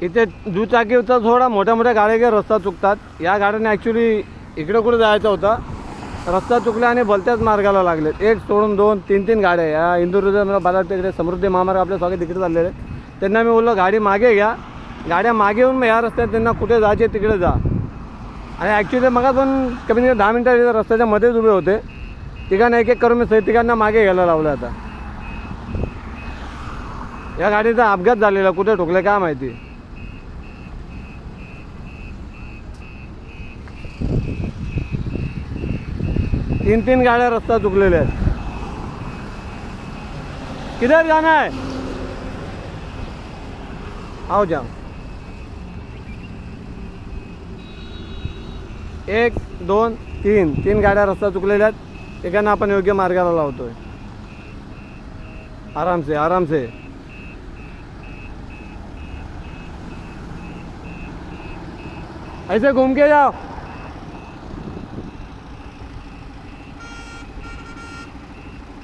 इथे दुचाकीचा थोडा मोठ्या मोठ्या गाड्या रस्ता चुकतात. या गाड्याने ॲक्च्युली इकडं कुठे जायचं होता, रस्ता चुकला आणि भलत्याच मार्गाला लागलेत. एक सोडून दोन तीन तीन गाड्या या इंदूर बाजार तिकडे समृद्धी महामार्ग आपल्या स्वागत तिकडे चाललेले. त्यांना मी बोललो गाडी मागे घ्या, गाड्या मागे येऊन मग या रस्त्यात त्यांना कुठे जायचे तिकडे जा. आणि ॲक्च्युली मग पण कमी 10 मिनटं रस्त्याच्या मध्येच उभे होते. तिघांना एक एक करून मी तिघांना मागे घ्यायला लावलं. आता या गाडीचा अपघात झालेला, कुठे ठोकले काय माहिती. तीन तीन गाड्या रस्ता चुकलेल्या आहेत. किधर जाना है? आओ जाओ. 1 2 3 तीन गाड्या रस्ता चुकलेल्या आहेत. एकांना आपण योग्य मार्गाला लावतोय. आराम से आराम से. ऐसे घूम के जाओ.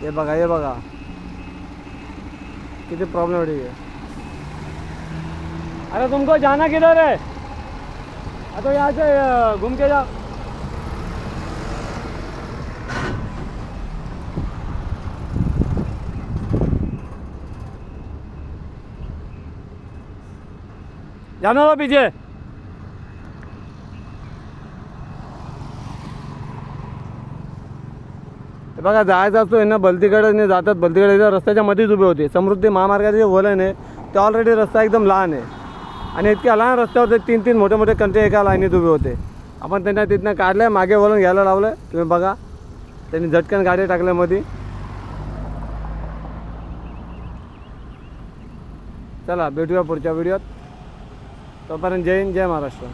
ये बघा किती प्रॉब्लेम हो रही है. अरे तुमको जाना किधर है? तो यहाँ से घूम के जाओ. जाना हो पीछे. बघा जायचं असतो यांना बलतीकडे जातात. बलतीकडे रस्त्याच्या मध्येच उभे होते. समृद्धी महामार्गाचे जे वलन आहे ते ऑलरेडी रस्ता एकदम लहान आहे आणि इतक्या लहान रस्त्यावर तीन तीन मोठे मोठे कंटे एका लाईनीत उभे होते. आपण त्यांना तिथनं काढलं, मागे वळून घ्यायला लावलं. तुम्ही बघा त्यांनी झटकन गाडी टाकल्यामध्ये. चला भेटूया पुढच्या व्हिडिओत. तोपर्यंत जय हिंद, जय महाराष्ट्र.